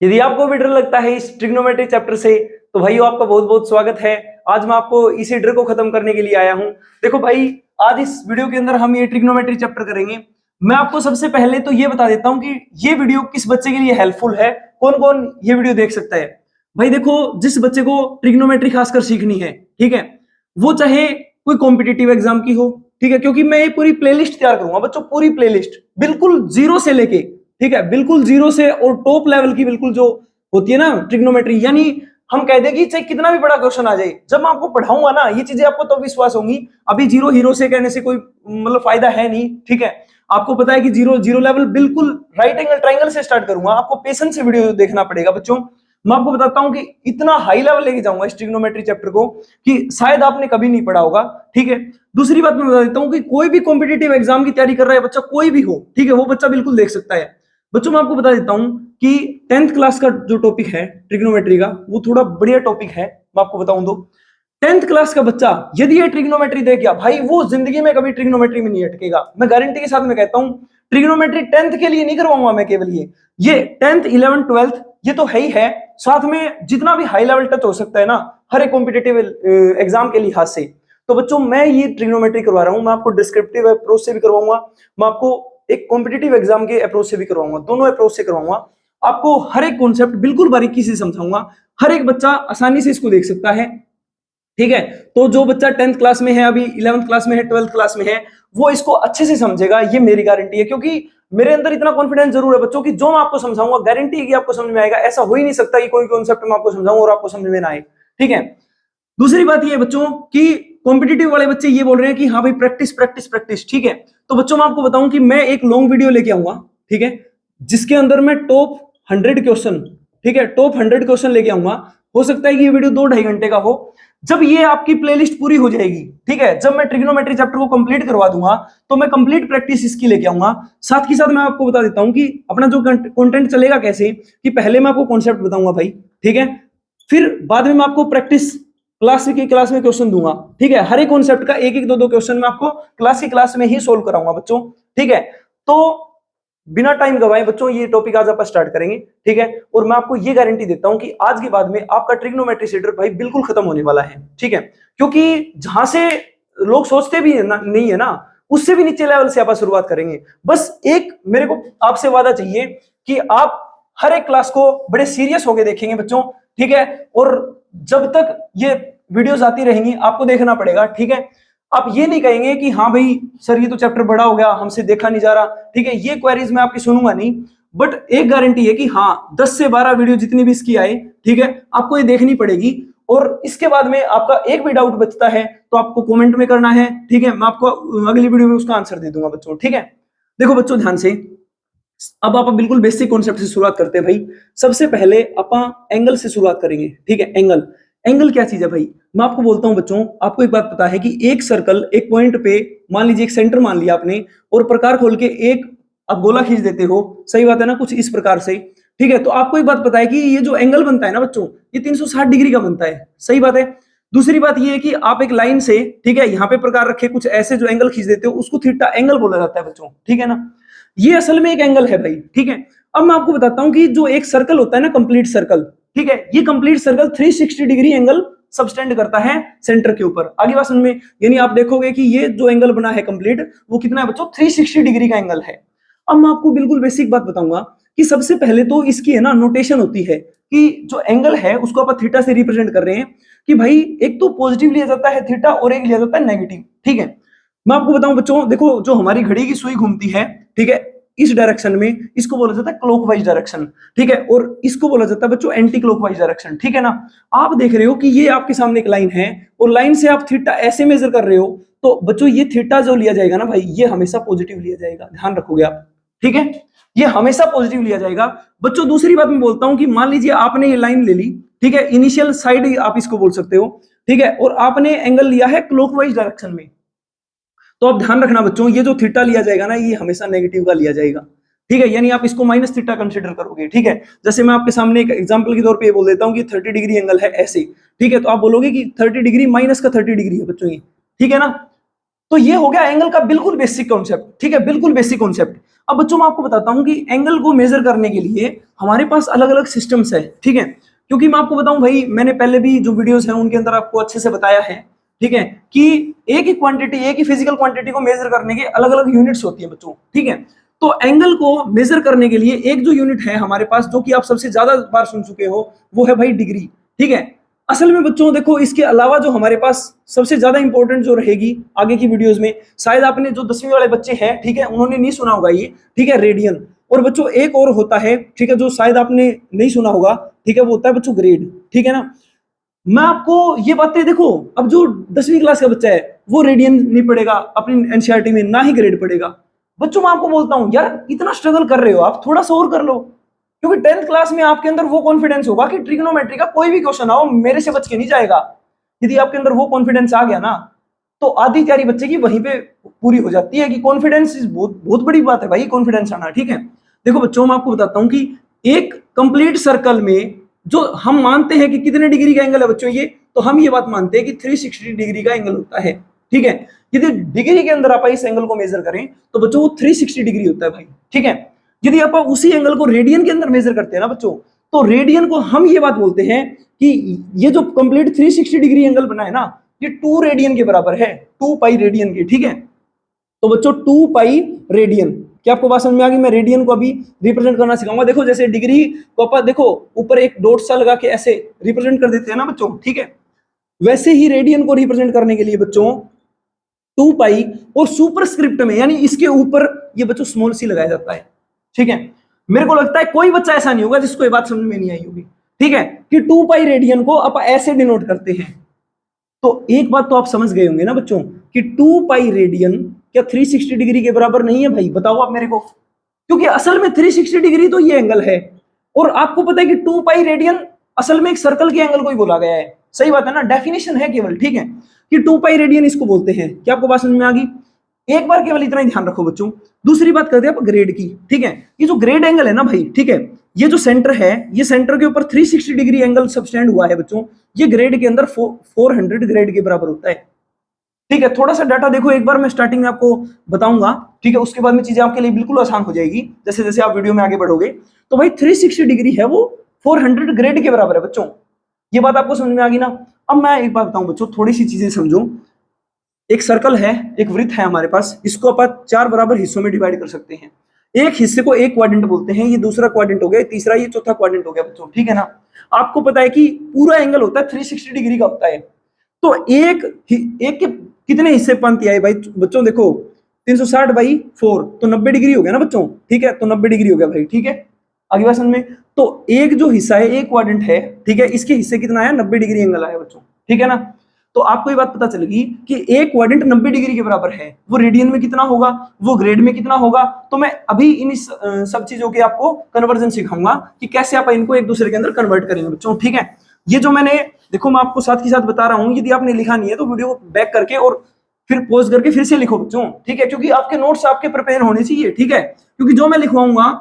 यदि आपको भी डर लगता है इस ट्रिग्नोमेट्री चैप्टर से तो भाइयों आपका बहुत बहुत स्वागत है। आज मैं आपको इसी डर को खत्म करने के लिए आया हूं। देखो भाई, आज इस वीडियो के अंदर हम ये ट्रिग्नोमेट्री चैप्टर करेंगे। मैं आपको सबसे पहले तो ये बता देता हूं कि ये वीडियो किस बच्चे के लिए हेल्पफुल है, कौन कौन ये वीडियो देख सकता है। भाई देखो, जिस बच्चे को ट्रिग्नोमेट्री खासकर सीखनी है, ठीक है, वो चाहे कोई कॉम्पिटिटिव एग्जाम की हो, ठीक है, क्योंकि मैं ये पूरी प्लेलिस्ट तैयार करूंगा बच्चों, पूरी प्लेलिस्ट बिल्कुल जीरो से लेके, ठीक है, बिल्कुल जीरो से और टॉप लेवल की बिल्कुल जो होती है ना ट्रिग्नोमेट्री, यानी हम कह दें कि चाहे कितना भी बड़ा क्वेश्चन आ जाए, जब मैं आपको पढ़ाऊंगा ना ये चीजें आपको तो विश्वास होंगी। अभी जीरो हीरो से कहने से कोई मतलब फायदा है नहीं, ठीक है। आपको पता है कि जीरो जीरो लेवल बिल्कुल राइट एंगल ट्राइंगल से स्टार्ट करूंगा। आपको पेशेंस से वीडियो देखना पड़ेगा बच्चों। मैं आपको बताता हूं कि इतना हाई लेवल लेके जाऊंगा इस ट्रिग्नोमेट्री चैप्टर को कि शायद आपने कभी नहीं पढ़ा होगा, ठीक है। दूसरी बात मैं बता देता हूं कि कोई भी कॉम्पिटिटिव एग्जाम की तैयारी कर रहा है बच्चा, कोई भी हो, ठीक है, वो बच्चा बिल्कुल देख सकता है। बच्चों मैं आपको बता देता हूं कि 10th क्लास का जो टॉपिक है ट्रिग्नोमेट्री का, वो थोड़ा बढ़िया टॉपिक है। मैं आपको बताऊं तो 10th क्लास का बच्चा यदि ये ट्रिग्नोमेट्री देख गया भाई, वो जिंदगी में कभी ट्रिग्नोमेट्री में नहीं अटकेगा। मैं गारंटी के साथ में कहता हूं, ट्रिग्नोमेट्री 10th के लिए नहीं करवाऊंगा मैं केवल ये 10th 11th 12th ये तो है ही है, साथ में जितना भी हाई लेवल टच हो सकता है ना हर एक कॉम्पिटिटिव एग्जाम के लिहाज से। तो बच्चों मैं ये ट्रिग्नोमेट्री करवा रहा हूं। मैं आपको डिस्क्रिप्टिव अप्रोच से भी करवाऊंगा, मैं आपको एक कॉम्पिटिटिव एग्जाम के अप्रोच से भी करवाऊंगा, दोनों अप्रोच से करवाऊंगा। आपको हर एक कॉन्सेप्ट बिल्कुल बारीकी से समझाऊंगा, हर एक बच्चा आसानी से इसको देख सकता है, ठीक है। तो जो बच्चा 10th क्लास में है, अभी 11th क्लास में है, 12th क्लास में है, वो इसको अच्छे से समझेगा, ये मेरी गारंटी है। क्योंकि मेरे अंदर इतना कॉन्फिडेंस जरूर है बच्चों कि जो मैं आपको समझाऊंगा गारंटी है कि आपको समझ में आएगा। ऐसा हो ही नहीं सकता कि कोई कॉन्सेप्ट मैं आपको समझाऊं और आपको समझ में ना आए, ठीक है। दूसरी बात ये बच्चों कि कॉम्पिटिटिव वाले बच्चे ये बोल रहे हैं कि हाँ भाई प्रैक्टिस प्रैक्टिस प्रैक्टिस, ठीक है। तो बच्चों मैं आपको बताऊं कि मैं एक लॉन्ग वीडियो लेके आऊंगा, ठीक है, जिसके अंदर मैं टॉप 100 क्वेश्चन, ठीक है, टॉप 100 क्वेश्चन लेके आऊंगा। हो सकता है कि ये वीडियो 2-2.5 घंटे का हो। जब ये आपकी प्लेलिस्ट पूरी हो जाएगी, ठीक है, जब मैं ट्रिग्नोमेट्री चैप्टर को कंप्लीट करवा दूंगा, तो मैं कंप्लीट प्रैक्टिस इसकी लेके आऊंगा। साथ ही साथ मैं आपको बता देता हूं कि अपना जो कंटेंट चलेगा कैसे, कि पहले मैं आपको कॉन्सेप्ट बताऊंगा भाई, ठीक है, फिर बाद में मैं आपको प्रैक्टिस क्लास में क्वेश्चन दूंगा, ठीक है। हर एक कॉन्सेप्ट का एक एक दो दो क्वेश्चन मैं आपको क्लास में ही सोल्व कराऊंगा बच्चों, ठीक है। तो बिना टाइम गवाए बच्चों ये टॉपिक आज आप स्टार्ट करेंगे, ठीक है। और मैं आपको ये गारंटी देता हूं कि आज के बाद में आपका ट्रिग्नोमेट्री से डर भाई बिल्कुल खत्म होने वाला है, ठीक है। क्योंकि जहां से लोग सोचते भी है ना, नहीं है ना, उससे भी नीचे लेवल से आप शुरुआत करेंगे। बस एक मेरे को आपसे वादा चाहिए कि आप हर एक क्लास को बड़े सीरियस होकर देखेंगे बच्चों, ठीक है। और जब तक ये वीडियोस आती रहेंगी आपको देखना पड़ेगा, ठीक है। आप ये नहीं कहेंगे कि हाँ भाई सर ये तो चैप्टर बड़ा हो गया, हमसे देखा नहीं जा रहा, ठीक है, ये क्वेरीज मैं आपकी सुनूंगा नहीं। बट एक गारंटी है कि हाँ 10 से 12 वीडियो जितनी भी इसकी आए, ठीक है, आपको ये देखनी पड़ेगी। और इसके बाद में आपका एक भी डाउट बचता है तो आपको कमेंट में करना है, ठीक है, मैं आपको अगली वीडियो में उसका आंसर दे दूंगा बच्चों, ठीक है। देखो बच्चों ध्यान से, अब आप बिल्कुल बेसिक कॉन्सेप्ट से शुरुआत करते हैं भाई। सबसे पहले आप एंगल से शुरुआत करेंगे, ठीक है। एंगल, एंगल क्या चीज है भाई, मैं आपको बोलता हूं बच्चों। आपको एक बात पता है कि एक सर्कल एक पॉइंट पे, मान लीजिए एक सेंटर मान लिया आपने, और प्रकार खोल के एक आप गोला खींच देते हो, सही बात है ना, कुछ इस प्रकार से, ठीक है। तो आपको एक बात पता है कि ये जो एंगल बनता है ना बच्चों, ये 360 डिग्री का बनता है, सही बात है। दूसरी बात ये है कि आप एक लाइन से, ठीक है, यहाँ पे प्रकार रखे कुछ ऐसे जो एंगल खींच देते हो, उसको थीटा एंगल बोला जाता है बच्चों, ठीक है ना। ये असल में एक एंगल है भाई, ठीक है। अब मैं आपको बताता हूं कि जो एक सर्कल होता है ना, कंप्लीट सर्कल, ठीक है, ये complete circle 360 degree angle subtended करता है सेंटर के ऊपर। आगे बात समझ में, यानी आप देखोगे कि ये जो एंगल बना है कंप्लीट, वो कितना है बच्चों, 360 डिग्री का एंगल है। अब मैं आपको बिल्कुल बेसिक बात बताऊंगा कि सबसे पहले तो इसकी है ना नोटेशन होती है कि जो एंगल है उसको आप थीटा से रिप्रेजेंट कर रहे हैं कि भाई एक तो पॉजिटिव लिया जाता है थीटा और एक लिया जाता है नेगेटिव, ठीक है। मैं आपको बताऊं बच्चों, देखो जो हमारी घड़ी की सुई घूमती है, ठीक है, इस डायरेक्शन में, इसको बोला जाता है क्लॉकवाइज डायरेक्शन, ठीक है, और इसको बोला जाता है बच्चों एंटी क्लॉकवाइज डायरेक्शन, ठीक है ना। आप देख रहे हो कि ये आपके सामने एक लाइन है और लाइन से आप थीटा ऐसे मेजर कर रहे हो, तो बच्चों ये थीटा जो लिया जाएगा ना भाई, ये हमेशा पॉजिटिव लिया जाएगा, ध्यान रखोगे आप, ठीक है, ये हमेशा पॉजिटिव लिया जाएगा बच्चों। दूसरी बात मैं बोलता हूं कि मान लीजिए आपने ये लाइन ले ली, ठीक है, इनिशियल साइड आप इसको बोल सकते हो, ठीक है, और आपने एंगल लिया है क्लॉकवाइज डायरेक्शन में, तो आप ध्यान रखना बच्चों, ये जो थीटा लिया जाएगा ना, ये हमेशा नेगेटिव का लिया जाएगा, ठीक है, यानी आप इसको माइनस थीटा कंसीडर करोगे, ठीक है। जैसे मैं आपके सामने एक एग्जांपल के तौर पे बोल देता हूं कि 30 डिग्री एंगल है ऐसे, ठीक है, तो आप बोलोगे कि 30 डिग्री माइनस का 30 डिग्री है बच्चों ये, ठीक है ना। तो ये हो गया एंगल का बिल्कुल बेसिक कॉन्सेप्ट, ठीक है, बिल्कुल बेसिक कॉन्सेप्ट। अब बच्चों मैं आपको बताता हूं कि एंगल को मेजर करने के लिए हमारे पास अलग अलग सिस्टम्स है, ठीक है। क्योंकि मैं आपको बताऊं भाई, मैंने पहले भी जो वीडियोस हैं उनके अंदर आपको अच्छे से बताया है, ठीक है, कि एक ही क्वांटिटी, एक ही फिजिकल क्वांटिटी को मेजर करने के अलग अलग यूनिट्स होती है बच्चों, ठीक है। तो एंगल को मेजर करने के लिए एक जो यूनिट है हमारे पास, जो कि आप सबसे ज्यादा बार सुन चुके हो, वो है भाई डिग्री, ठीक है। असल में बच्चों देखो, इसके अलावा जो हमारे पास सबसे ज्यादा इंपॉर्टेंट जो रहेगी आगे की वीडियोस में, शायद आपने जो 10वीं वाले बच्चे हैं, ठीक है, उन्होंने नहीं सुना होगा ये, ठीक है, रेडियन। और बच्चों एक और होता है, ठीक है, जो शायद आपने नहीं सुना होगा, ठीक है, वो होता है बच्चों ग्रेड, ठीक है ना। मैं आपको ये बातें देखो, अब जो 10वीं क्लास का बच्चा है वो रेडियन नहीं पढ़ेगा अपनी एनसीईआरटी में, ना ही ग्रेड पढ़ेगा। बच्चों मैं आपको बोलता हूं यार, इतना स्ट्रगल कर रहे हो आप, थोड़ा सा और कर लो, क्योंकि 10th क्लास में आपके अंदर वो कॉन्फिडेंस होगा कि ट्रिग्नोमेट्री का कोई भी क्वेश्चन आओ मेरे से बच के नहीं जाएगा। यदि आपके अंदर वो कॉन्फिडेंस आ गया ना, तो आधी तैयारी बच्चे की वहीं पे पूरी हो जाती है। कि कॉन्फिडेंस बहुत बहुत बड़ी बात है भाई, कॉन्फिडेंस आना, ठीक है। देखो बच्चों मैं आपको बताता हूं कि एक कंप्लीट सर्कल में जो हम मानते हैं कि कितने डिग्री का एंगल है बच्चों ये, तो हम ये बात मानते हैं कि 360 डिग्री का एंगल होता है, ठीक है। यदि डिग्री के अंदर आप इस एंगल को मेजर करें तो बच्चों वो 360 डिग्री होता है भाई, ठीक है। यदि आप उसी एंगल को रेडियन के अंदर मेजर करते हैं ना बच्चों, तो रेडियन को हम ये बात बोलते हैं कि ये जो कंप्लीट 360 डिग्री एंगल बना है ना, ये 2 रेडियन के बराबर है, 2 पाई रेडियन के, ठीक है। तो बच्चों 2 पाई रेडियन, क्या आपको बात समझ में आ गई? मैं रेडियन को अभी रिप्रेजेंट करना सिखाऊंगा। देखो जैसे डिग्री को अपन देखो ऊपर एक डॉट सा लगा के ऐसे रिप्रेजेंट कर देते हैं ना बच्चों, ठीक है, वैसे ही रेडियन को रिप्रेजेंट करने के लिए बच्चों 2 पाई और सुपरस्क्रिप्ट में, यानी इसके ऊपर ये बच्चों स्मॉल सी लगाया जाता है, ठीक है। मेरे को लगता है कोई बच्चा ऐसा नहीं होगा जिसको ये बात समझ में नहीं आई होगी, ठीक है, कि 2 पाई रेडियन को अपन ऐसे डिनोट करते हैं। तो एक बात तो आप समझ गए होंगे ना बच्चों कि 2 पाई रेडियन क्या 360 डिग्री के बराबर नहीं है भाई? बताओ आप मेरे को, क्योंकि असल में 360 डिग्री तो ये एंगल है, और आपको पता है कि 2 पाई रेडियन असल में एक सर्कल के एंगल को ही बोला गया है। सही बात है ना, डेफिनेशन है केवल, ठीक है, कि 2 पाई रेडियन इसको बोलते हैं। क्या आपको बात समझ में आ गई? एक बार केवल इतना ही ध्यान रखो बच्चों। दूसरी बात करते हैं आप ग्रेड की, ठीक है। ये जो ग्रेड एंगल है ना भाई, ठीक है, ये जो सेंटर है, ये सेंटर के ऊपर 360 डिग्री एंगल सबस्टेंड हुआ है बच्चों, ये ग्रेड के अंदर 400 ग्रेड के बराबर होता है, ठीक है। थोड़ा सा डाटा देखो एक बार, मैं स्टार्टिंग में आपको बताऊंगा, ठीक है, उसके बाद में चीजें आपके लिए बिल्कुल आसान हो जाएगी जैसे जैसे आप वीडियो में आगे बढ़ोगे। तो भाई 360 डिग्री है वो 400 ग्रेड के बराबर है बच्चों, ये बात आपको समझ में आ गई ना। अब मैं एक बात बताऊं बच्चों, थोड़ी सी चीजें समझो। एक सर्कल है, एक वृत्त है हमारे पास, इसको अपन 4 बराबर हिस्सों में डिवाइड कर सकते हैं। एक हिस्से को एक क्वाड्रेंट बोलते हैं, ये दूसरा क्वाड्रेंट हो गया, तीसरा, ये चौथा क्वाड्रेंट हो गया बच्चों, ठीक है ना। आपको पता है कि पूरा एंगल होता है 360 डिग्री का होता है। तो एक एक के कितने हिस्से पंक्ति आई भाई बच्चों? देखो 360 बाई 4 तो 90 डिग्री हो गया ना बच्चों, ठीक है, तो 90 डिग्री हो गया भाई, ठीक है। आगे बात समझ में? तो एक जो हिस्सा है, एक क्वाड्रेंट है, ठीक है, इसके हिस्से कितना आया? 90 डिग्री एंगल आया बच्चों, ठीक है ना। तो आपको ये बात पता चलेगी कि एक क्वाड्रेंट 90 डिग्री के बराबर है, वो रेडियन में कितना होगा, वो ग्रेड में कितना होगा। तो मैं अभी इन सब चीजों के आपको कन्वर्जन सिखाऊंगा कि कैसे आप इनको एक दूसरे के अंदर कन्वर्ट करेंगे बच्चों, ठीक है। ये जो मैंने देखो मैं आपको साथ ही साथ बता रहा हूं, यदि आपने लिखा नहीं है तो वीडियो बैक करके और फिर पॉज करके फिर से लिखो बच्चों, ठीक है, क्योंकि आपके नोट्स आपके प्रिपेयर होने चाहिए, ठीक है। क्योंकि जो मैं लिखवाऊंगा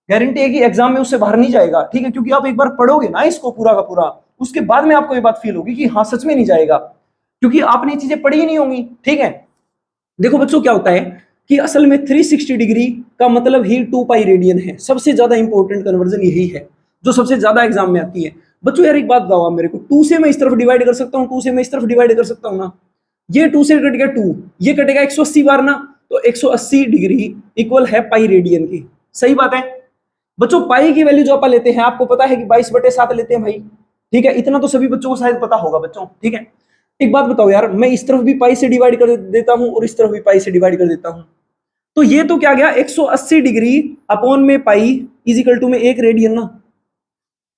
गारंटी है कि एग्जाम में उससे बाहर नहीं जाएगा, ठीक है, क्योंकि आप एक बार पढ़ोगे ना इसको पूरा का पूरा, उसके बाद में आपको ये बात फील होगी कि हाँ सच में नहीं जाएगा, क्योंकि आपने ये चीजें पढ़ी ही नहीं होंगी, ठीक है। देखो बच्चों क्या होता है कि असल में 360 डिग्री का मतलब ही 2 पाई रेडियन है। सबसे ज्यादा इंपॉर्टेंट कन्वर्जन यही है जो सबसे ज्यादा एग्जाम में आती है बच्चों। यार एक बात बताओ आप मेरे को, 2 से मैं इस तरफ डिवाइड कर सकता हूँ, 2 से मैं इस तरफ डिवाइड कर सकता हूँ ना, ये 2 से कट गया 2, ये कटेगा 180 बार ना, तो 180 डिग्री इक्वल है पाई रेडियन की। सही बात है बच्चों। पाई की वैल्यू जो आप लेते हैं, आपको पता है कि 22/7 लेते हैं भाई, ठीक है, इतना तो सभी बच्चों को शायद पता होगा बच्चों, ठीक है। एक बात बताओ यार, मैं इस तरफ भी पाई से डिवाइड कर देता हूं और इस तरफ भी पाई से डिवाइड कर देता हूं, तो ये तो क्या गया 180 डिग्री अपॉन में पाई इज इक्वल टू में 1 रेडियन ना।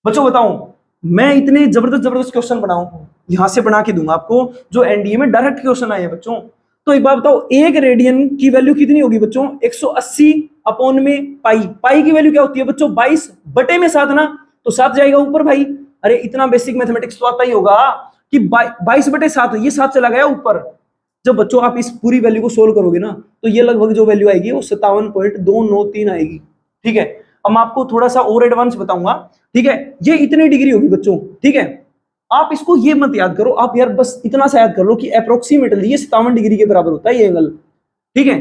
बच्चों बताऊं, मैं इतने जबरदस्त जबरदस्त क्वेश्चन बनाऊं, यहां से बना के दूंगा आपको, जो एनडीए में डायरेक्ट क्वेश्चन आए हैं बच्चों। तो एक बात बताओ, 1 रेडियन की वैल्यू कितनी होगी बच्चों? 180 अपॉन में पाई, पाई की वैल्यू क्या होती है बच्चों? 22/7 ना, तो 7 जाएगा ऊपर भाई। अरे इतना बेसिक मैथमेटिक्स तो आता ही होगा कि 22/7, ये 7 चला गया ऊपर। जब बच्चों आप इस पूरी वैल्यू को सोल्व करोगे ना, तो ये लगभग जो वैल्यू आएगी वो 57.293 आएगी, ठीक है। अब मैं आपको थोड़ा सा और एडवांस बताऊंगा, ठीक है, ये इतनी डिग्री होगी बच्चों, ठीक है। आप इसको ये मत याद करो, आप यार बस इतना सा याद कर लो कि अप्रोक्सीमेटली ये 57 डिग्री के बराबर होता है ये एंगल, ठीक है।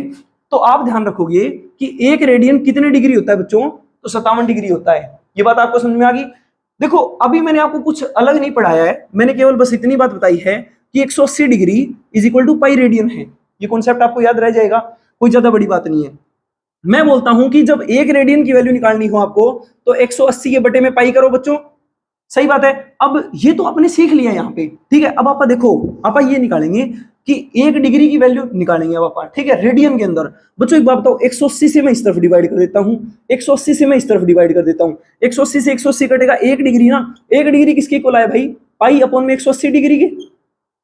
तो आप ध्यान रखोगे कि एक रेडियन कितने डिग्री होता है बच्चों, तो 57 डिग्री होता है। ये बात आपको समझ में आ गई। देखो अभी मैंने आपको कुछ अलग नहीं पढ़ाया है, मैंने केवल बस इतनी बात बताई है कि 180 degree is equal to pi radian है। ये कॉन्सेप्ट आपको याद रह जाएगा, कोई ज्यादा बड़ी बात नहीं है। मैं बोलता हूं कि जब एक रेडियन की वैल्यू निकालनी हो आपको तो 180 के बटे में पाई करो बच्चों, सही बात है। अब ये तो आपने सीख लिया यहाँ पे, ठीक है। अब आप देखो, आप ये निकालेंगे कि एक डिग्री की वैल्यू निकालेंगे अब आप, ठीक है, रेडियन के अंदर। बच्चों एक बात बताओ, 180 से मैं इस तरफ डिवाइड कर देता हूँ, 180 से मैं इस तरफ डिवाइड कर देता हूँ, 180 से 180 कटेगा, एक डिग्री ना, एक डिग्री किसके इक्वल आया भाई, पाई अपॉन में 180 डिग्री के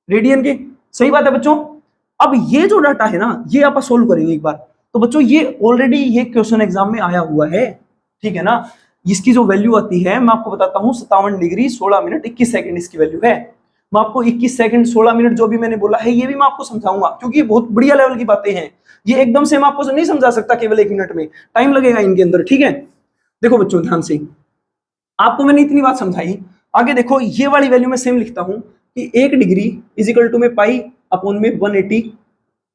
रेडियन के, सही बात है बच्चों। अब ये जो डाटा है ना, ये आप सोल्व करेंगे एक बार। तो बच्चों ये ऑलरेडी ये क्वेश्चन एग्जाम में आया हुआ है, ठीक है ना। इसकी जो वैल्यू आती है मैं आपको बताता हूँ, 57 डिग्री 16 मिनट 21 सेकंड इसकी वैल्यू है। मैं आपको 21 सेकंड 16 मिनट जो भी मैंने बोला है ये भी मैं आपको समझाऊंगा, क्योंकि ये बहुत बढ़िया लेवल की बातें हैं। ये एकदम से मैं आपको नहीं समझा सकता केवल 1 मिनट में, टाइम लगेगा इनके अंदर, ठीक है। देखो बच्चों ध्यान से, आपको मैंने इतनी बात समझाई। आगे देखो ये वाली वैल्यू मैं सेम लिखता हूं कि 1 डिग्री इज इक्वल टू में पाई अपॉन में 180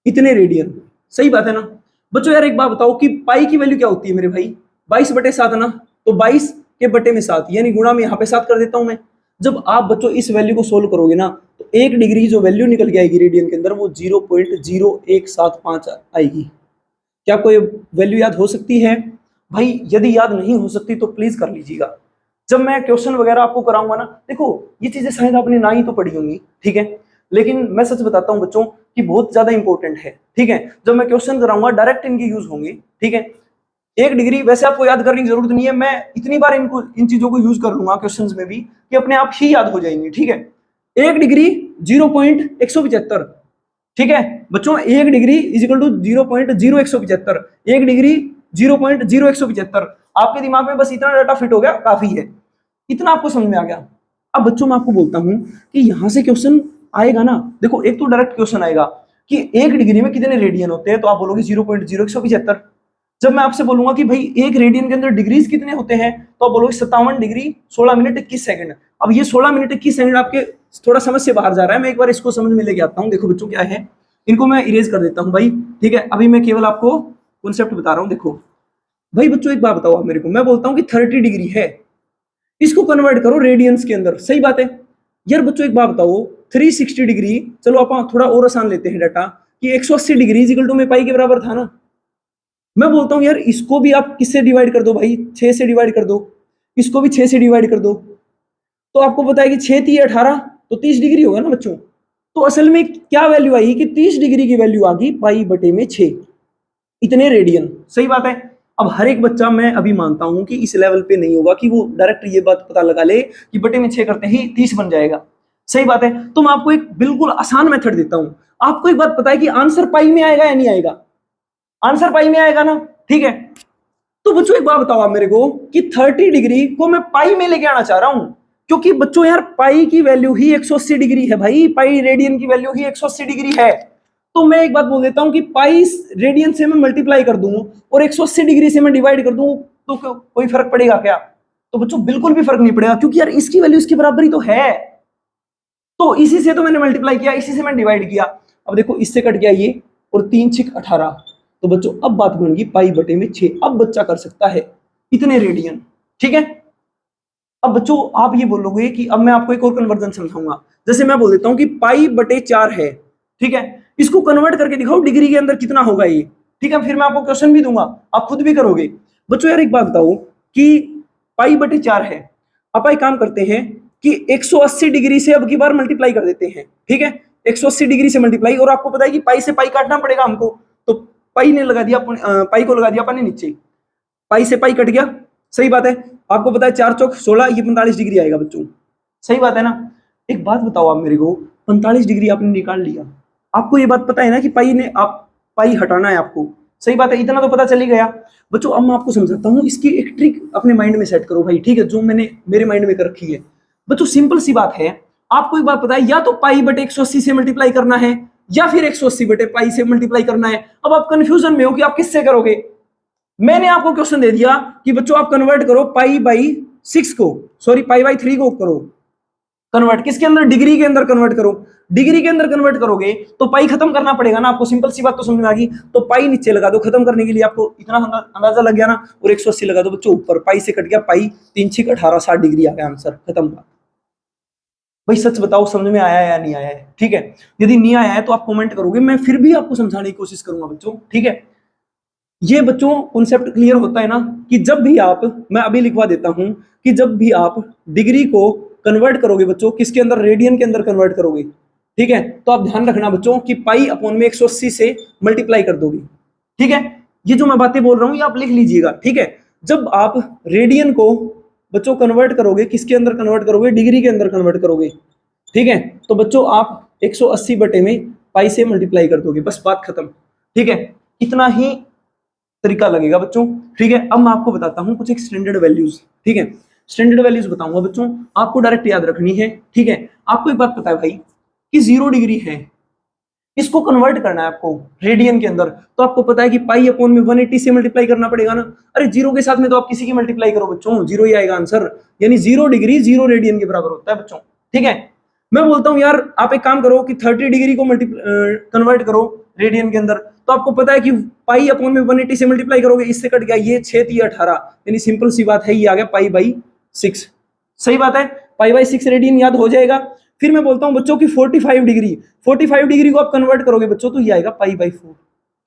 इतने रेडियन, सही बात है ना। बच्चों यार एक बात बताओ कि पाई की वैल्यू क्या होती है मेरे भाई, 22/7 ना, तो 22 के बटे में 7 यानी गुणा में यहाँ पे 7 कर देता हूं मैं। जब आप बच्चों इस वैल्यू को सोल्व करोगे ना तो 1 डिग्री जो वैल्यू निकल के आएगी रेडियन के अंदर वो 0.0175 आएगी। क्या कोई वैल्यू याद हो सकती है भाई? यदि याद नहीं हो सकती तो प्लीज कर लीजिएगा। जब मैं क्वेश्चन वगैरह आपको कराऊंगा ना, देखो ये चीजें शायद आपने ना ही तो पढ़ी होंगी, ठीक है, लेकिन मैं सच बताता हूं बच्चों कि बहुत ज्यादा इंपॉर्टेंट है, ठीक है। जब मैं क्वेश्चन कराऊंगा डायरेक्ट इनके यूज होंगे, ठीक है। 1 डिग्री वैसे आपको याद करने की जरूरत नहीं है, मैं इतनी बार इनको इन चीजों को यूज कर लूंगा क्वेश्चंस में भी कि अपने आप ही याद हो जाएंगे, ठीक है। 1 डिग्री 0.175, ठीक है बच्चों, 1 degree is equal to 0.0175, 1 degree 0.0175। आपके दिमाग में बस इतना डाटा फिट हो गया, काफी है, इतना आपको समझ में आ गया। अब बच्चों मैं आपको बोलता हूं कि यहां से क्वेश्चन आएगा ना, देखो एक तो डायरेक्ट क्वेश्चन आएगा कि 1 डिग्री में कितने रेडियन होते हैं, तो आप बोलोगे 0.0175। जब मैं आपसे बोलूंगा कि भाई 1 रेडियन के अंदर डिग्रीज कितने होते हैं, तो आप बोलोगे 57 डिग्री 16 मिनट 21 सेकंड। अब ये 16 मिनट 21 सेकंड आपके थोड़ा समझ से बाहर जा रहा है, मैं एक बार इसको समझ में लेके आता हूँ। देखो बच्चों क्या है, इनको मैं इरेज कर देता हूँ भाई, ठीक है। अभी मैं केवल आपको कॉन्सेप्ट बता रहा हूँ। देखो भाई बच्चों एक बात बताओ आप मेरे को, मैं बोलता हूँ कि 30 डिग्री है, इसको कन्वर्ट करो रेडियंस के अंदर, सही बात है यार। बच्चों एक बात बताओ, 360 डिग्री, चलो आप थोड़ा और आसान लेते हैं डाटा, कि 180 डिग्री इक्वल टू में पाई के बराबर था ना। मैं बोलता हूं यार इसको भी आप किससे डिवाइड कर दो भाई, 6 से डिवाइड कर दो, इसको भी 6 से डिवाइड कर दो, तो आपको पता है कि 6 3 18, तो 30 डिग्री होगा ना बच्चों। तो असल में क्या वैल्यू आई कि 30 डिग्री की वैल्यू आ गई पाई बटे में 6 इतने रेडियन, सही बात है। अब हर एक बच्चा, मैं अभी मानता हूं कि इस लेवल पे नहीं होगा कि वो डायरेक्ट ये बात पता लगा ले कि बटे में 6 करते ही 30 बन जाएगा, सही बात है। तो मैं आपको एक बिल्कुल आसान मेथड देता हूं। आपको एक बात पता है कि आंसर पाई में आएगा या नहीं आएगा, आंसर पाई में आएगा ना, ठीक है। तो बच्चों एक बात बताओ आप मेरे को कि 30 डिग्री को मैं पाई में लेके आना चाह रहा हूं, क्योंकि बच्चों यार पाई की वैल्यू ही 180 डिग्री है भाई, पाई रेडियन की वैल्यू ही 180 डिग्री है। तो मैं एक बात बोल देता हूं कि पाई रेडियन से मैं मल्टीप्लाई कर दूं और 180 डिग्री से मैं डिवाइड कर दूं, तो कोई फर्क पड़ेगा क्या? तो बच्चों बिल्कुल भी फर्क नहीं पड़ेगा, क्योंकि यार इसकी वैल्यू इसके बराबर ही तो है। तो इसी से तो मैंने मल्टीप्लाई किया, इसी से मैंने डिवाइड किया। अब देखो इससे कट गया ये, और 3 6 18, तो बच्चों अब बात बन गई पाई बटे में 6। अब बच्चा कर सकता है इतने रेडियन, ठीक है। अब बच्चों आप ये बोलोगे कि अब मैं आपको एक और कन्वर्जन समझाऊंगा। जैसे मैं बोल देता हूं कि पाई बटे 4 है, ठीक है, इसको कन्वर्ट करके दिखाओ डिग्री के अंदर कितना होगा ये, ठीक है। फिर मैं आपको क्वेश्चन भी दूंगा, आप खुद भी करोगे। बच्चों यार एक बात बताओ कि पाई बटे 4 है, आप एक काम करते हैं कि 180 डिग्री से अब की बार मल्टीप्लाई कर देते हैं, ठीक है। 180 डिग्री से मल्टीप्लाई, और आपको पता है कि पाई से पाई काटना पड़ेगा हमको, तो पाई ने लगा दिया, पाई को लगा दिया अपन ने नीचे, पाई से पाई कट गया, सही बात है। आपको पता है 4 चौक 16, ये 45 डिग्री आएगा बच्चों, सही बात है ना। एक बात बताओ आप मेरे को, 45 डिग्री आपने निकाल लिया, आपको ये बात पता है ना कि पाई ने आप पाई हटाना है आपको, सही बात है, इतना तो पता चल ही गया। बच्चों अब मैं आपको समझाता हूँ, इसकी एक ट्रिक अपने माइंड में सेट करो भाई, ठीक है, जो मैंने मेरे माइंड में कर रखी है। बच्चों सिंपल सी बात है, आपको एक बात पता है, या तो पाई बटे 180 से मल्टीप्लाई करना है, या फिर 180 बटे पाई से मल्टीप्लाई करना है। अब आप कंफ्यूजन में हो कि आप किससे करोगे। मैंने आपको क्वेश्चन दे दिया कि बच्चों आप कन्वर्ट करो पाई बाई 6 को, सॉरी पाई बाई 3 को करो, कन्वर्ट किसके अंदर, डिग्री के अंदर कन्वर्ट करो। डिग्री के अंदर कन्वर्ट करोगे तो पाई खत्म करना पड़ेगा ना आपको, सिंपल सी बात तो समझ में आ गई। तो पाई नीचे लगा दो, खत्म करने के लिए आपको इतना अंदाजा लग गया ना, और 180 लगा दो बच्चों ऊपर, पाई से कट गया, पाई 3 6 18 60 डिग्री आ गया आंसर, खत्म बात। भाई सच बताओ समझ में आया या नहीं आया है, ठीक है। यदि नहीं आया है तो आप कमेंट करोगे, मैं फिर भी आपको समझाने की कोशिश करूंगा बच्चों, ठीक है। ये बच्चों कॉन्सेप्ट क्लियर होता है ना, कि जब भी आप, मैं अभी लिखवा देता हूं, कि जब भी आप डिग्री को कन्वर्ट करोगे बच्चों किसके अंदर, रेडियन के अंदर कन्वर्ट करोगे, ठीक है, तो आप ध्यान रखना बच्चों कि पाई अपॉन में 180 से मल्टीप्लाई कर दोगे, ठीक है। ये जो मैं बातें बोल रहा हूं ये आप लिख लीजिएगा, ठीक है। जब आप रेडियन को बच्चों कन्वर्ट करोगे किसके अंदर कन्वर्ट करोगे, डिग्री के अंदर कन्वर्ट करोगे, ठीक है, तो बच्चों आप 180 बटे में पाई से मल्टीप्लाई कर दोगे, बस बात खत्म, ठीक है। इतना ही तरीका लगेगा बच्चों, ठीक है। अब मैं आपको बताता हूं कुछ एक स्टैंडर्ड वैल्यूज, ठीक है। स्टैंडर्ड वैल्यूज बताऊंगा बच्चों, आपको डायरेक्ट याद रखनी है, ठीक है। आपको एक बात पता है भाई कि 0 डिग्री है, इसको कन्वर्ट करना है आपको रेडियन के अंदर, तो आपको पता है कि पाई अपॉन में 180 से मल्टीप्लाई करना पड़ेगा ना। अरे 0 के साथ में तो आप किसी की मल्टीप्लाई करो बच्चों, 0 ही आएगा आंसर, यानी 0 डिग्री 0 रेडियन के बराबर होता है बच्चों, ठीक है। मैं बोलता हूं यार आप एक काम करो कि 30 डिग्री को कन्वर्ट करो रेडियन के अंदर, तो आपको पता है कि पाई अपॉन में 180 से मल्टीप्लाई करोगे, इससे कट गया ये 6 3 18, यानी सिंपल सी बात है ये आ गया पाई बाई 6, सही बात है, पाई बाई 6 रेडियन याद हो जाएगा। फिर मैं बोलता हूं बच्चों की 45 डिग्री को आप कन्वर्ट करोगे बच्चों तो ये आएगा पाई बाई 4,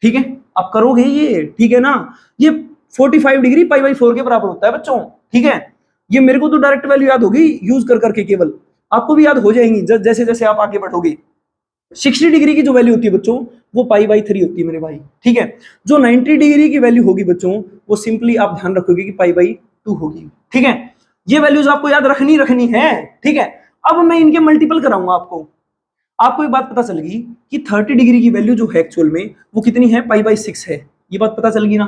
ठीक है, आप करोगे ये, ठीक है ना। ये 45 डिग्री पाई बाई 4 के बराबर होता है बच्चों, ठीक है। ये मेरे को तो डायरेक्ट वैल्यू याद होगी यूज कर करके, केवल आपको भी याद हो जाएंगी जैसे जैसे आप आगे बढ़ोगे। 60 डिग्री की जो वैल्यू होती है बच्चों वो पाई बाई 3 होती है मेरे भाई, ठीक है। जो 90 डिग्री की वैल्यू होगी बच्चों वो सिंपली आप ध्यान रखोगे कि पाई बाई 2 होगी, ठीक है। ये वैल्यूज आपको याद रखनी है, ठीक है। अब मैं इनके मल्टीपल कराऊंगा आपको, आपको एक बात पता चल गई कि 30 डिग्री की वैल्यू जो है एक्चुअल में वो कितनी है, पाई बाई 6 है, ये बात पता चल गई ना।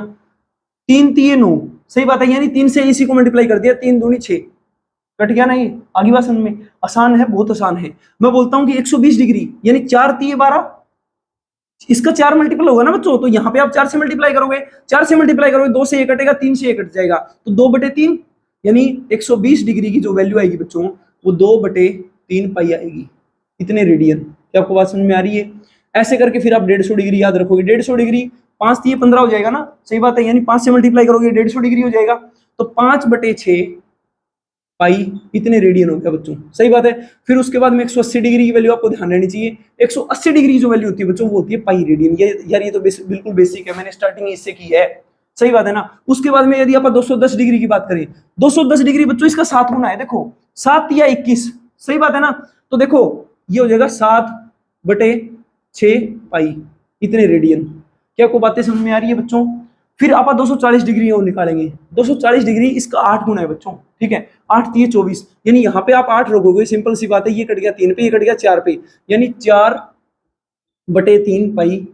3 3 9, सही बात है, यानी 3 से इसी को मल्टीप्लाई कर दिया, 3 दूनी 6, कट गया ना। ये आगे बात समझ में, आसान है, बहुत आसान है। मैं बोलता हूं कि 120 डिग्री यानी 4 3 12, इसका 4 मल्टीपल होगा ना बच्चों, तो यहाँ पे आप 4 से मल्टीप्लाई करोगे, 4 से मल्टीप्लाई करोगे, 2 से ये कटेगा, 3 से ये कट जाएगा, तो 2/3, यानी 120 डिग्री की जो वैल्यू आएगी बच्चों वो 2/3 पाई आएगी, इतने रेडियन। क्या आपको बात समझ में आ रही है? ऐसे करके फिर आप 150 डिग्री याद रखोगे, 150 डिग्री 5 3 15 हो जाएगा ना, सही बात है, यानी 5 से मल्टीप्लाई करोगे 150 डिग्री हो जाएगा, तो 5/6 पाई इतने रेडियन हो गया बच्चों, सही बात है। फिर उसके बाद में 180 डिग्री की वैल्यू आपको ध्यान रहनी चाहिए, 180 डिग्री जो वैल्यू होती है बच्चों वो होती है पाई रेडियन। ये यार ये तो बिल्कुल बेसिक है, मैंने स्टार्टिंग इससे की है, सही बात है ना। उसके बाद में यदि आप 210 डिग्री की बात करें, 210 डिग्री बच्चों इसका 7 गुना है, देखो 7 या 21, सही बात है ना। तो देखो ये हो जाएगा 7/6 पाई इतने रेडियन। क्या आपको बातें समझ में आ रही है बच्चों? फिर आप 240 डिग्री और निकालेंगे, 240 डिग्री इसका 8 गुना है बच्चों, ठीक है, 8 3 24, यानी यहाँ पे आप 8 रखोगे, सिंपल सी बात है, ये कट गया 3 पे, ये कट गया 4 पे, यानी 4/3 पाई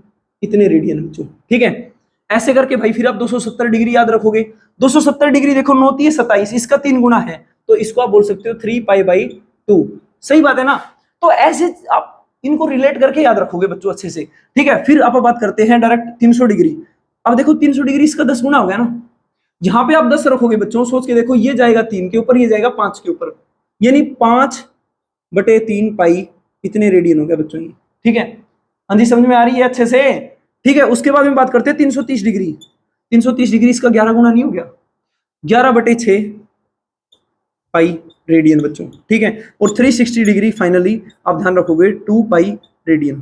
इतने रेडियन बच्चों, ठीक है। ऐसे करके भाई फिर आप 270 डिग्री याद रखोगे, 270 डिग्री देखो 9 3 27, इसका 3 गुना है, तो इसको आप बोल सकते हो 3 पाई बाई 2, सही बात है ना। तो ऐसे आप इनको रिलेट करके याद रखोगे बच्चों अच्छे से, ठीक है। फिर आप बात करते हैं डायरेक्ट 300 डिग्री। अब देखो 300 डिग्री इसका 10 गुना हो गया ना, यहां पे आप 10 रखोगे बच्चों, सोच के देखो, ये जाएगा 3 के ऊपर, ये जाएगा 5 के ऊपर, यानी 5/3 पाई इतने रेडियन हो गया बच्चों ये, ठीक है। हाँ जी समझ में आ रही है अच्छे से, ठीक है। उसके बाद में बात करते हैं 330 डिग्री। 330 डिग्री इसका 11 गुना नहीं हो गया, 11/6 पाई रेडियन बच्चों, ठीक है। और 360 डिग्री फाइनली आप ध्यान रखोगे 2 पाई रेडियन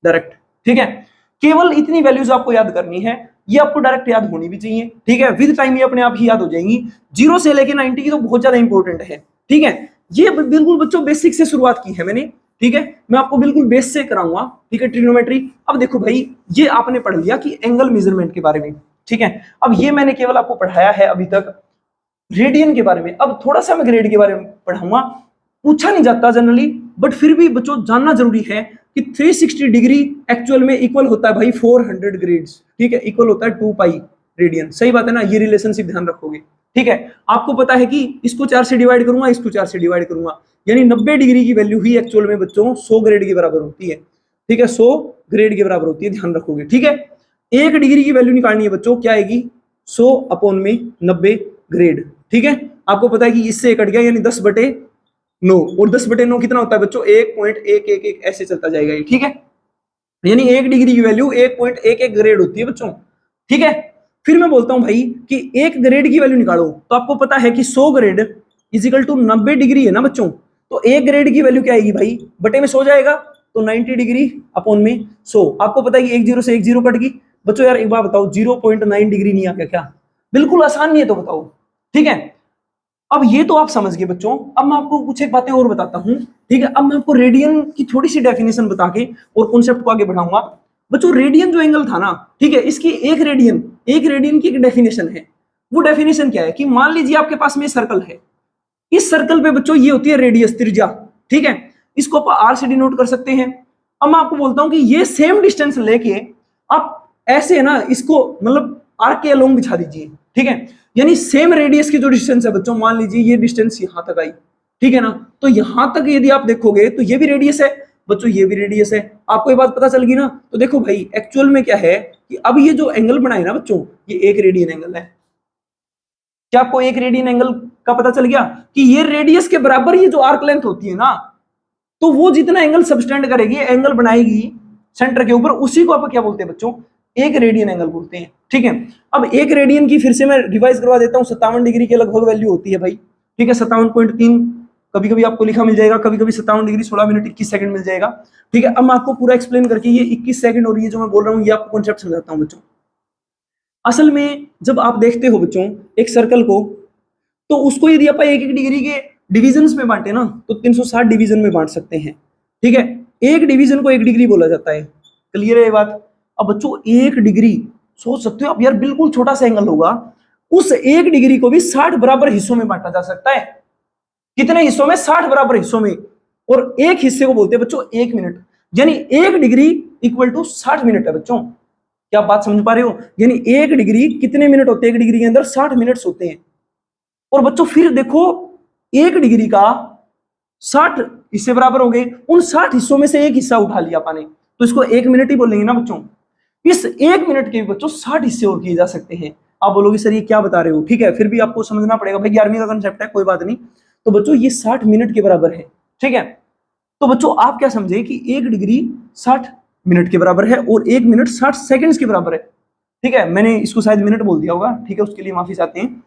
डायरेक्ट, ठीक है। केवल इतनी वैल्यूज आपको याद करनी है, ये आपको डायरेक्ट याद होनी भी चाहिए, ठीक है। विद टाइम ये अपने आप ही याद हो जाएंगी, 0 से लेके 90 की तो बहुत ज्यादा इंपॉर्टेंट है, ठीक है। ये बिल्कुल बच्चों बेसिक से शुरुआत की है मैंने, ठीक है। मैं आपको बिल्कुल बेस से कराऊंगा, ठीक है, ट्रिग्नोमेट्री। अब देखो भाई ये आपने पढ़ लिया कि एंगल मेजरमेंट के बारे में, ठीक है। अब ये मैंने केवल आपको पढ़ाया है अभी तक रेडियन के बारे में, अब थोड़ा सा मैं ग्रेड के बारे में पढ़ाऊंगा। पूछा नहीं जाता जनरली, बट फिर भी बच्चों जानना जरूरी है कि 360 डिग्री एक्चुअल में इक्वल होता है भाई 400 ग्रेड्स, ठीक है, इक्वल होता है 2 पाई रेडियन, सही बात है ना। ये रिलेशनशिप ध्यान रखोगे, ठीक है। आपको पता है कि इसको 4 से डिवाइड करूंगा, इसको 4 से डिवाइड करूंगा, यानी 90 डिग्री की वैल्यू ही एक्चुअल में बच्चों 100 ग्रेड के बराबर होती है, ठीक है, 100 ग्रेड के बराबर होती है, ध्यान रखोगे, ठीक है। 1 डिग्री की वैल्यू निकालनी है बच्चों, क्या आएगी, 100/90 ग्रेड, ठीक है। आपको पता है कि इससे कट गया, यानी 10/100 9, और 10/9 कितना होता है बच्चों? 1.111 ऐसे चलता जाएगा ये, ठीक है। यानी 1 डिग्री की वैल्यू 1.11 ग्रेड होती है बच्चों, ठीक है। फिर मैं बोलता हूं भाई कि 1 ग्रेड की वैल्यू निकालो, तो आपको पता है कि 100 ग्रेड इजिकल टू 90 डिग्री है ना बच्चों। तो 1 ग्रेड की वैल्यू क्या आएगी भाई? बटे में 100 जाएगा, तो 90 डिग्री अपॉन में 100। आपको पता है कि 10 से 10 कट गई बच्चों। यार एक बार बताओ, 0.9 डिग्री नहीं आ गया क्या? बिल्कुल आसान नहीं है, तो बताओ, ठीक है। अब ये तो आप समझ गए बच्चों। अब मैं आपको कुछ एक बातें और बताता हूं, ठीक है। अब मैं आपको रेडियन की थोड़ी सी डेफिनेशन बता के और कॉन्सेप्ट को आगे बढ़ाऊंगा बच्चों। रेडियन जो एंगल था ना, ठीक है, इसकी एक रेडियन की एक डेफिनेशन है। वो डेफिनेशन क्या है कि मान लीजिए आपके पास में सर्कल है, इस सर्कल पे बच्चों ये होती है रेडियस, त्रिज्या, ठीक है। इसको आप आर से डिनोट कर सकते हैं। अब मैं आपको बोलता हूं कि ये सेम डिस्टेंस लेके आप ऐसे है ना, इसको मतलब आर्क के अलोंग बिछा दीजिए, ठीक है। यानी सेम रेडियस की जो डिस्टेंस है बच्चों, मान लीजिए ये डिस्टेंस यहां तक आई, ठीक है ना। तो यहां तक यदि आप देखोगे तो ये भी रेडियस है बच्चों, ये भी रेडियस है। आपको ये बात पता चल गई ना। तो देखो भाई, एक्चुअल में क्या है कि अब ये जो एंगल बनाए ना बच्चों, ये एक रेडियन एंगल है। क्या आपको एक रेडियन एंगल का पता चल गया कि ये रेडियस के बराबर ये जो आर्क लेंथ होती है ना, तो वो जितना एंगल सबस्टेंड करेगी, एंगल बनाएगी सेंटर के ऊपर, उसी को आप क्या बोलते हैं बच्चों? एक रेडियन एंगल बोलते हैं, ठीक है। अब एक रेडियन की फिर से मैं रिवाइज करवा देता हूं, 57 डिग्री के लगभग वैल्यू होती है भाई, ठीक है। 57.3 कभी कभी आपको लिखा मिल जाएगा, कभी कभी 57 डिग्री 16 मिनट 21 सेकंड मिल जाएगा, ठीक है। अब मैं आपको पूरा एक्सप्लेन करके ये 21 सेकंड और ये जो मैं बोल रहा हूँ ये आपको कॉन्सेप्ट समझाता हूँ बच्चों। असल में जब आप देखते हो बच्चों एक सर्कल को, तो उसको यदि आप एक एक डिग्री के डिविजन्स में बांटे ना, तो 360 डिवीजन में बांट सकते हैं, ठीक है। एक डिवीजन को 1 डिग्री बोला जाता है। क्लियर है ये बात? अब बच्चों 1 डिग्री, सोच सकते हो आप यार, बिल्कुल छोटा सा एंगल होगा, उस 1 डिग्री को भी 60 बराबर हिस्सों में बांटा जा सकता है। कितने हिस्सों में? 60 बराबर हिस्सों में। और एक हिस्से को बोलते हैं बच्चों 1 मिनट। यानी 1 डिग्री इक्वल टू 60 मिनट है बच्चों। क्या आप बात समझ पा रहे हो? यानी 1 डिग्री कितने मिनट होते हैं? 1 डिग्री के अंदर 60 मिनट्स होते हैं। और बच्चों फिर देखो, 1 डिग्री का 60 हिस्से बराबर हो गए, उन 60 हिस्सों में से एक हिस्सा उठा लिया पाने, तो इसको 1 मिनट ही बोलेंगे ना बच्चों। इस 1 मिनट के भी बच्चों 60 हिस्से और किए जा सकते हैं। आप बोलोगे सर ये क्या बता रहे हो, ठीक है, फिर भी आपको समझना पड़ेगा भाई, 11वीं का कंसेप्ट है, कोई बात नहीं। तो बच्चों ये 60 मिनट के बराबर है, ठीक है। तो बच्चों आप क्या समझे कि 1 डिग्री 60 मिनट के बराबर है और 1 मिनट 60 सेकंड्स के बराबर है, ठीक है। मैंने इसको शायद मिनट बोल दिया होगा, ठीक है, उसके लिए माफी चाहते हैं।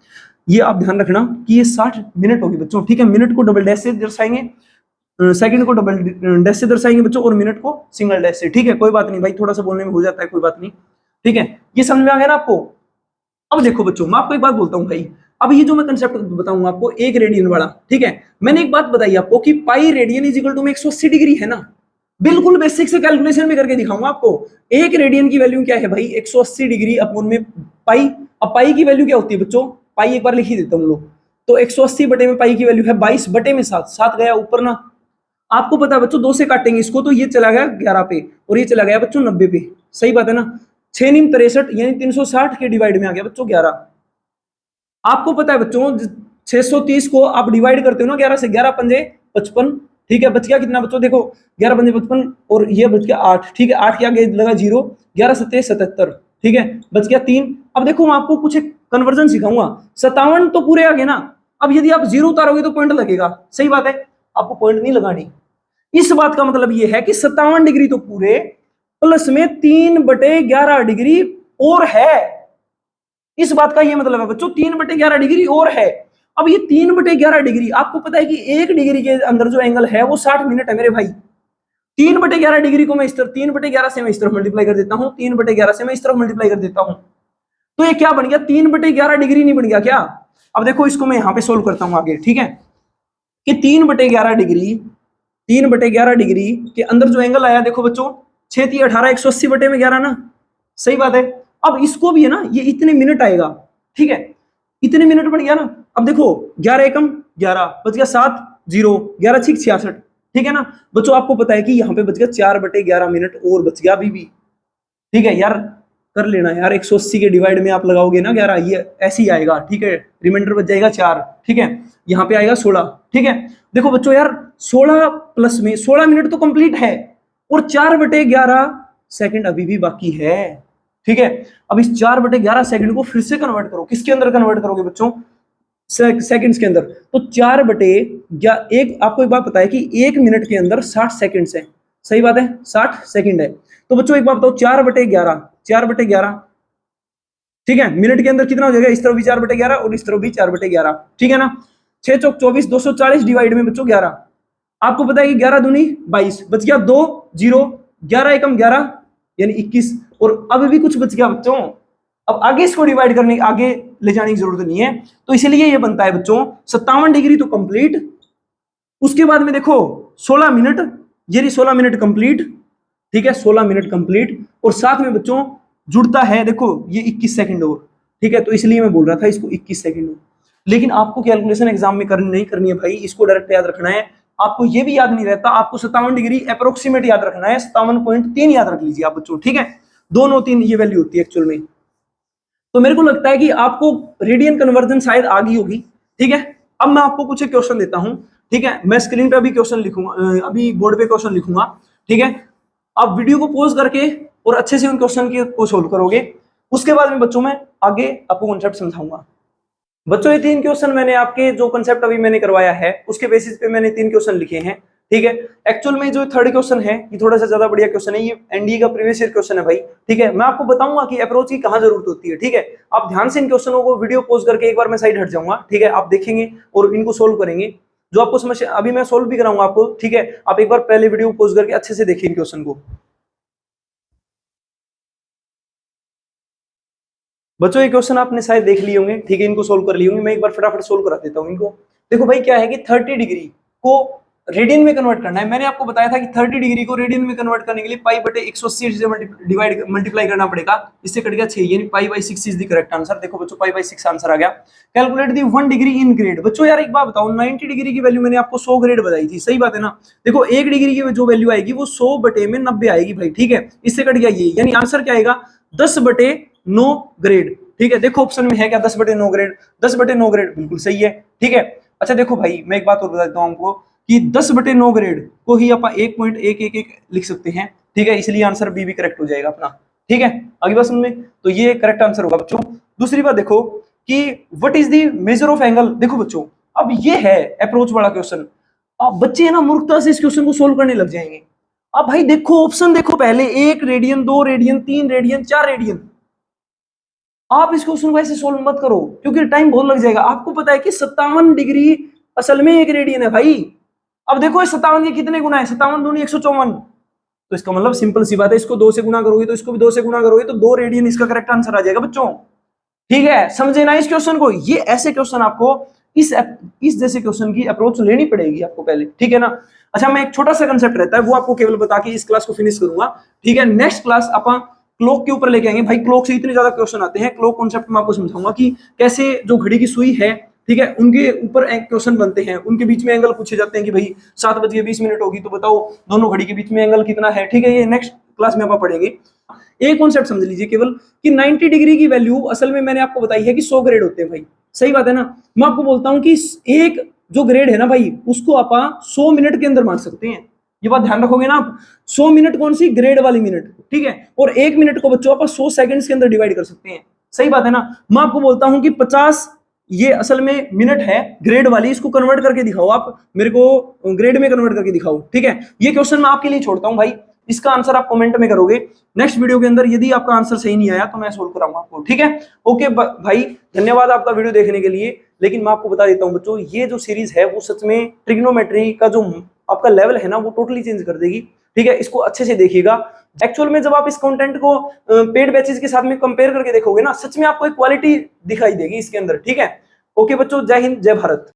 ये आप ध्यान रखना कि ये 60 मिनट होगी बच्चों, ठीक है। मिनट को डबल डैश से दर्शाएंगे, सेकंड को डबल डैश से दर्शाएंगे बच्चों, और मिनट को सिंगल डैश से, ठीक है। कोई बात नहीं भाई, थोड़ा सा बोलने में हो जाता है, कोई बात नहीं, ठीक है। ये समझ में आ गया ना आपको? अब देखो बच्चों, मैं आपको एक बात बोलता हूं भाई। अब ये जो मैं कंसेप्ट बताऊंगा आपको 1 रेडियन वाला, ठीक है। मैंने एक बात बताई आपको कि pi radian is equal to 180 degree है ना। बिल्कुल बेसिक से कैलकुलेशन में करके दिखाऊंगा आपको। 1 रेडियन की वैल्यू क्या है भाई? 180 डिग्री अपॉन में पाई। अब पाई की वैल्यू क्या होती है बच्चों? पाई एक बार लिख ही देता हूं लोग। तो 180 बटे में पाई की वैल्यू है 22 बटे में 7, 7 गया ऊपर ना। आपको पता है बच्चों, 2 से काटेंगे इसको तो ये चला गया 11 पे, और ये चला गया बच्चों 90 पे। सही बात है ना। 6 नीम 63 यानी 360 के डिवाइड में आ गया बच्चों 11। आपको पता है बच्चों, 630 को आप डिवाइड करते हो ना 11 से, 11 पंजे 55, ठीक है। बच गया कितना बच्चों? देखो 11 पंजे 55 और ये बच गया 8, ठीक है। 8 के आगे लगा 0, 11 सत्ते 77, ठीक है, बच गया 3। अब देखो मैं आपको कुछ एक कन्वर्जन सिखाऊंगा। 57 तो पूरे आ गए ना। अब यदि आप 0 उतारोगे तो पॉइंट लगेगा, सही बात है, आपको पॉइंट नहीं लगानी। इस बात का मतलब ये है कि 57 डिग्री तो पूरे, प्लस में 3/11 डिग्री और है। इस बात का ये मतलब है बच्चों, 3/11 डिग्री और है। अब ये 3/11 डिग्री, आपको पता है कि 1 डिग्री के अंदर जो एंगल है वो 60 मिनट है मेरे भाई। 3/11 डिग्री को मैं इस तरफ 3/11 से मैं इस तरफ मल्टीप्लाई कर देता हूं, 3/11 से मैं इस तरफ मल्टीप्लाई कर देता हूं, तो ये क्या बन गया? 3/11 डिग्री नहीं बन गया क्या? अब देखो इसको मैं यहां पे सोल्व करता हूं आगे, ठीक है, कि 3/11 डिग्री, 3/11 डिग्री के अंदर जो एंगल आया देखो बच्चों, 6 3 18 180 बटे में 11 ना। सही बात है। अब इसको भी है ना, ये इतने मिनट आएगा, ठीक है, इतने मिनट बन गया ना। अब देखो 11 एकम 11 बच गया 7 0, 11 6 66, ठीक है ना बच्चों। आपको पता है कि यहाँ पे बच गया 4/11 मिनट और बच गया अभी भी, ठीक है यार। कर लेना यार, 180 के डिवाइड में आप लगाओगे ना 11, ये ऐसे ही आएगा, ठीक है। रिमाइंडर बच जाएगा 4, ठीक है। यहाँ पे आएगा 16, ठीक है। देखो बच्चों यार, 16 प्लस में 16 मिनट तो कंप्लीट है, और 4/11 सेकंड अभी भी बाकी है, ठीक है। अब इस 4/11 सेकंड को फिर से कन्वर्ट करो, किसके अंदर कन्वर्ट करोगे बच्चों? सेकंड्स के अंदर। तो 4 बटे एक, आपको एक बात पता है कि 1 मिनट के अंदर 60 सेकंड्स है, सही बात है, 60 सेकंड है। तो बच्चों एक बात बताओ, 4/11, 4/11, ठीक है, मिनट के अंदर कितना हो जाएगा, इस तरफ भी 4/11 और इस तरफ भी 4/11, ठीक है ना। 6 चौक 24, 240 डिवाइड में बच्चों 11। आपको पता है कि 11 दूनी 22, बच गया 2 0, 11 एकम 11 यानी 21, और अब भी कुछ बच गया बच्चों। अब आगे इसको डिवाइड करने, आगे ले जाने की जरूरत नहीं है, तो इसीलिए ये बनता है बच्चों 57 डिग्री तो कंप्लीट। उसके बाद में देखो 16 मिनट, ये 16 मिनट कंप्लीट, ठीक है, 16 मिनट कंप्लीट, और साथ में बच्चों जुड़ता है देखो ये 21 सेकंड और, ठीक है, तो इसलिए मैं बोल रहा था इसको 21 सेकंड और। लेकिन आपको कैलकुलेशन एग्जाम में करनी नहीं करनी है भाई, इसको डायरेक्ट याद रखना है। आपको ये भी याद नहीं रहता, आपको 57 डिग्री अप्रोक्सीमेट याद रखना है, 57.3 याद रख लीजिए आप बच्चों, ठीक है, 293 ये वैल्यू होती है एक्चुअल में। तो मेरे को लगता है कि आपको रेडियन कन्वर्जन शायद आ गई होगी, ठीक है। अब मैं आपको कुछ क्वेश्चन देता हूं, ठीक है, मैं स्क्रीन पे अभी क्वेश्चन लिखूंगा, अभी बोर्ड पे क्वेश्चन लिखूंगा, ठीक है। आप वीडियो को पॉज करके और अच्छे से उन क्वेश्चन को सोल्व करोगे, उसके बाद में बच्चों में आगे आपको कॉन्सेप्ट समझाऊंगा। बच्चों ये 3 क्वेश्चन मैंने आपके जो कॉन्सेप्ट अभी मैंने करवाया है उसके बेसिस पे मैंने 3 क्वेश्चन लिखे हैं, ठीक है। एक्चुअल में जो थर्ड क्वेश्चन है ये थोड़ा सा ज्यादा बढ़िया क्वेश्चन है, ये एनडीए का प्रीवियस ईयर क्वेश्चन है भाई, ठीक है। मैं आपको बताऊंगा कि अप्रोच की कहां जरूरत होती है, ठीक है। आप ध्यान से इन क्वेश्चनों को वीडियो पॉज करके एक बार मैं साइड हट जाऊंगा, ठीक है, आप देखेंगे और इनको सोल्व करेंगे। जो आपको समस्या अभी मैं सोल्व भी कराऊंगा आपको, ठीक है, आप एक बार पहले वीडियो पॉज करके अच्छे से देखिए इन क्वेश्चन को। बच्चों ये क्वेश्चन आपने शायद देख लिए होंगे, ठीक है, इनको सोल्व कर लिए होंगे, मैं एक बार फटाफट सोल्व करा देता हूँ इनको। देखो भाई क्या है कि 30 डिग्री को रेडियन में कन्वर्ट करना है। मैंने आपको बताया था कि 30 डिग्री को रेडियन में कन्वर्ट करने के लिए पाई/180 से डिवाइड मल्टीप्लाई करना पड़ेगा, इससे कट गया 6, यानी पाई/6 इज द करेक्ट आंसर। देखो बच्चों पाई/6 आंसर आ गया। Calculate the 1 degree in grade. बच्चों यार एक बात बताओ, 90 डिग्री की वैल्यू मैंने आपको 100 ग्रेड बताई थी, सही बात है ना। देखो 1 डिग्री की जो वैल्यू आएगी वो 100/90 आएगी भाई, ठीक है, इससे कट गया ये, यानी आंसर क्या आएगा 10/9 ग्रेड, ठीक है। देखो ऑप्शन में है क्या 10/9 ग्रेड, 10/9 ग्रेड बिल्कुल सही है, ठीक है। अच्छा देखो भाई मैं एक बात और बता देता हूं आपको कि 10/9 ग्रेड को ही अपन 1.111 लिख सकते हैं, ठीक है, इसलिए आंसर बी भी करेक्ट हो जाएगा अपना, ठीक है। अगली बात सुन में, तो ये करेक्ट आंसर होगा बच्चों। दूसरी बात देखो कि what is the measure of angle. देखो बच्चों अब ये है अप्रोच वाला क्वेश्चन, अब बच्चे है ना मूर्खता से इस क्वेश्चन को सोल्व करने लग जाएंगे। अब भाई देखो ऑप्शन देखो पहले, 1 रेडियन, 2 रेडियन, 3 रेडियन, 4 रेडियन। आप इस क्वेश्चन को ऐसे सोल्व मत करो क्योंकि टाइम बहुत लग जाएगा। आपको पता है कि 57 डिग्री असल में 1 रेडियन है भाई। अब देखो 57 के कितने गुना है, 57 दूनी 154, तो इसका मतलब सिंपल सी बात है, इसको 2 से गुना करोगे तो इसको भी 2 से गुना करोगे तो 2 रेडियन इसका करेक्ट आंसर आ जाएगा बच्चों, ठीक है। समझे ना इस क्वेश्चन को, ये ऐसे क्वेश्चन आपको इस जैसे क्वेश्चन की अप्रोच लेनी पड़ेगी आपको पहले, ठीक है ना। अच्छा मैं एक छोटा सा कंसेप्ट रहता है वो आपको केवल बता के इस क्लास को फिनिश करूंगा, ठीक है। नेक्स्ट क्लास अपन क्लॉक के ऊपर लेके आएंगे भाई, क्लॉक से इतने ज्यादा क्वेश्चन आते हैं, क्लॉक कॉन्सेप्ट में आपको समझाऊंगा कि कैसे जो घड़ी की सुई है, ठीक है, उनके ऊपर एक क्वेश्चन बनते हैं, उनके बीच में एंगल पूछे जाते हैं कि भाई 7:20 होगी तो बताओ दोनों घड़ी के बीच में एंगल कितना है, ठीक है। ये नेक्स्ट क्लास में आप पढ़ेंगे। एक कॉन्सेप्ट समझ लीजिए केवल कि 90 डिग्री की वैल्यू असल में मैंने आपको बताई है कि 100 ग्रेड होते हैं भाई, सही बात है ना। मैं आपको बोलता हूं कि एक जो ग्रेड है ना भाई उसको आप 100 मिनट के अंदर मार सकते हैं, ये बात ध्यान रखोगे ना आप। 100 मिनट कौन सी, ग्रेड वाली मिनट, ठीक है, और 1 मिनट को बच्चों आप 100 सेकंड्स के अंदर डिवाइड कर सकते हैं, सही बात है ना। मैं आपको बोलता हूं कि 50 ये असल में मिनट है ग्रेड वाली, इसको कन्वर्ट करके दिखाओ आप मेरे को, ग्रेड में कन्वर्ट करके दिखाओ, ठीक है। ये क्वेश्चन मैं आपके लिए छोड़ता हूं भाई, इसका आंसर आप कमेंट में करोगे नेक्स्ट वीडियो के अंदर। यदि आपका आंसर सही नहीं आया तो मैं सोल्व कराऊंगा आपको, ठीक है। ओके भाई धन्यवाद आपका वीडियो देखने के लिए। लेकिन मैं आपको बता देता हूं बच्चों, ये जो सीरीज है वो सच में ट्रिग्नोमेट्री का जो आपका लेवल है ना वो टोटली चेंज कर देगी, ठीक है। इसको अच्छे से देखिएगा। एक्चुअल में जब आप इस कंटेंट को पेड बैचेस के साथ में कंपेयर करके देखोगे ना, सच में आपको एक क्वालिटी दिखाई देगी इसके अंदर, ठीक है। ओके बच्चों, जय हिंद जय भारत।